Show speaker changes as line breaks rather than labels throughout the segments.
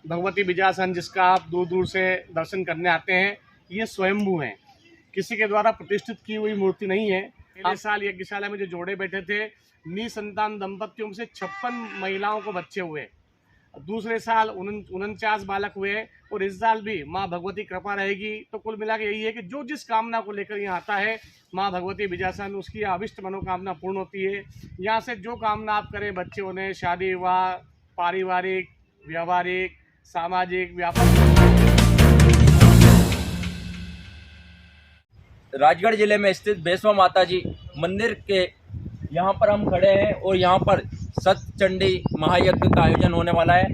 भगवती बिजासन जिसका आप दूर दूर से दर्शन करने आते हैं, ये स्वयंभू हैं, किसी के द्वारा प्रतिष्ठित की हुई मूर्ति नहीं है। पहले साल यज्ञशाला में जो जोड़े बैठे थे, निसंतान दंपतियों से 56 महिलाओं को बच्चे हुए। दूसरे साल 49 बालक हुए और इस साल भी माँ भगवती कृपा रहेगी तो कुल मिला के यही है कि जो जिस कामना को लेकर यहाँ आता है माँ भगवती बिजासन, उसकी अभिष्ट मनोकामना पूर्ण होती है। यहाँ से जो कामना आप करें, बच्चे होने, शादी विवाह, पारिवारिक, व्यवहारिक, सामाजिक, व्यापार।
राजगढ़ जिले में स्थित वैष्णो माता जी मंदिर के यहाँ पर हम खड़े हैं और यहाँ पर सतचंडी महायज्ञ का आयोजन होने वाला है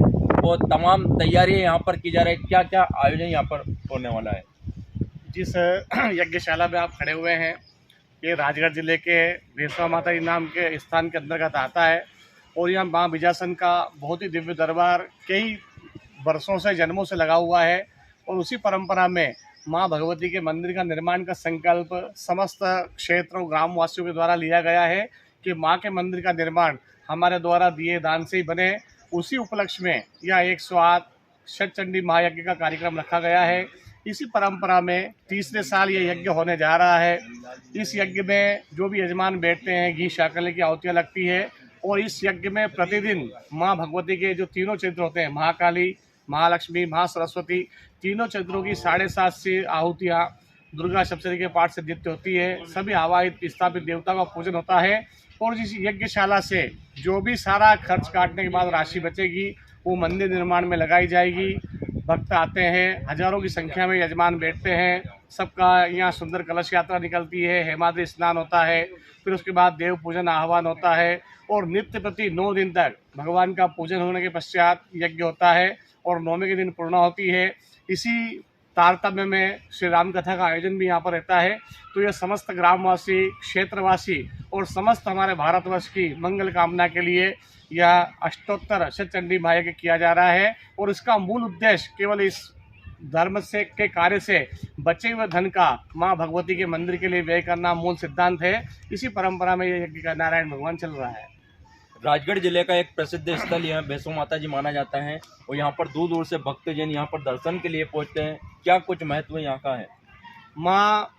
और तमाम तैयारियां यहाँ पर की जा रही है। क्या क्या आयोजन यहाँ पर होने वाला है?
जिस यज्ञशाला में आप खड़े हुए हैं, ये राजगढ़ जिले के वैष्णो माता जी नाम के स्थान के अंतर्गत आता है और यहाँ माँ बिजासन का बहुत ही दिव्य दरबार कई वर्षों से, जन्मों से लगा हुआ है। और उसी परंपरा में माँ भगवती के मंदिर का निर्माण का संकल्प समस्त क्षेत्रों, ग्रामवासियों के द्वारा लिया गया है कि माँ के मंदिर का निर्माण हमारे द्वारा दिए दान से ही बने। उसी उपलक्ष्य में यह 108 सतचंडी महायज्ञ का कार्यक्रम रखा गया है। इसी परंपरा में तीसरे साल ये यज्ञ होने जा रहा है। इस यज्ञ में जो भी यजमान बैठते हैं, घी शाकले की आहुतियाँ लगती है और इस यज्ञ में प्रतिदिन माँ भगवती के जो तीनों चरित्र होते हैं, महाकाली, महालक्ष्मी, महासरस्वती, तीनों चरित्रों की 7:30 से आहुतियाँ दुर्गा सप्तशती के पाठ से नित्य होती है। सभी आवाहित स्थापित देवताओं का पूजन होता है और जिस यज्ञशाला से जो भी सारा खर्च काटने के बाद राशि बचेगी वो मंदिर निर्माण में लगाई जाएगी। भक्त आते हैं, हजारों की संख्या में यजमान बैठते हैं, सबका यहाँ सुंदर कलश यात्रा निकलती है, हेमाद्रि स्नान होता है, फिर उसके बाद देव पूजन आह्वान होता है और नित्य प्रति 9 दिन तक भगवान का पूजन होने के पश्चात यज्ञ होता है और 9वें के दिन पूर्णा होती है। इसी तारतम्य में श्री राम कथा का आयोजन भी यहाँ पर रहता है। तो यह समस्त ग्रामवासी, क्षेत्रवासी और समस्त हमारे भारतवर्ष की मंगल कामना के लिए यह अष्टोत्तर सतचंडी महायज्ञ किया जा रहा है और इसका मूल उद्देश्य केवल इस धर्म से के कार्य से बचे हुए धन का माँ भगवती के मंदिर के लिए व्यय करना मूल सिद्धांत है। इसी परंपरा में यह यज्ञ का नारायण भगवान चल रहा है।
राजगढ़ जिले का एक प्रसिद्ध स्थल यह वैष्णो माता जी माना जाता है और यहाँ पर दूर दूर से भक्तजन यहाँ पर दर्शन के लिए पहुँचते हैं। क्या कुछ महत्व यहाँ का है?
माँ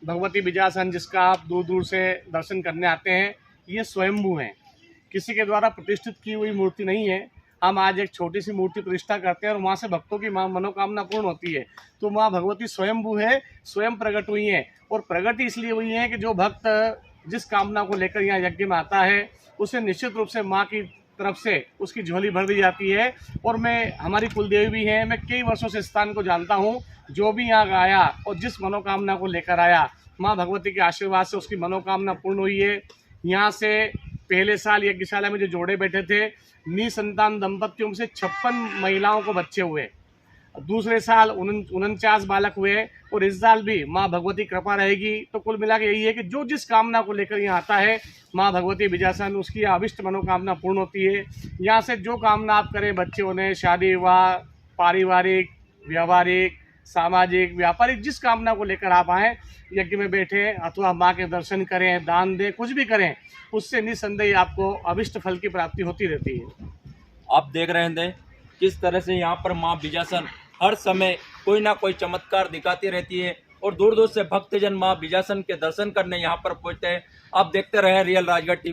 भगवती बिजासन जिसका आप दूर दूर से दर्शन करने आते हैं, ये स्वयंभू हैं, किसी के द्वारा प्रतिष्ठित की हुई मूर्ति नहीं है। हम आज एक छोटी सी मूर्ति प्रतिष्ठा करते हैं और वहाँ से भक्तों की मनोकामना पूर्ण होती है। तो माँ भगवती स्वयंभू है, स्वयं प्रकट हुई हैं और प्रकट इसलिए हुई हैं कि जो भक्त जिस कामना को लेकर यहाँ यज्ञ में आता है उसे निश्चित रूप से माँ की तरफ से उसकी झोली भर दी जाती है। और मैं, हमारी कुलदेवी भी हैं, मैं कई वर्षों से स्थान को जानता हूँ। जो भी यहाँ आया और जिस मनोकामना को लेकर आया, माँ भगवती के आशीर्वाद से उसकी मनोकामना पूर्ण हुई है। यहाँ से पहले साल यज्ञशाला में जो जोड़े बैठे थे, निसंतान दंपतियों से 56 महिलाओं को बच्चे हुए। दूसरे साल 49 बालक हुए और इस साल भी माँ भगवती कृपा रहेगी तो कुल मिला के यही है कि जो जिस कामना को लेकर यहाँ आता है माँ भगवती बिजासन, उसकी अभिष्ट मनोकामना पूर्ण होती है। यहाँ से जो कामना आप करें, बच्चे होने, शादी विवाह, पारिवारिक, व्यवहारिक, सामाजिक, व्यापारिक, जिस कामना को लेकर आप आएँ, यज्ञ में बैठे अथवा माँ के दर्शन करें, दान दें, कुछ भी करें, उससे निस्संदेह आपको अभिष्ट फल की प्राप्ति होती रहती है।
आप देख रहे थे किस तरह से यहाँ पर माँ बिजासन हर समय कोई ना कोई चमत्कार दिखाती रहती है और दूर दूर से भक्तजन माँ बिजासन के दर्शन करने यहाँ पर पहुँचते हैं। आप देखते रहे रियल राजगढ़ टीवी।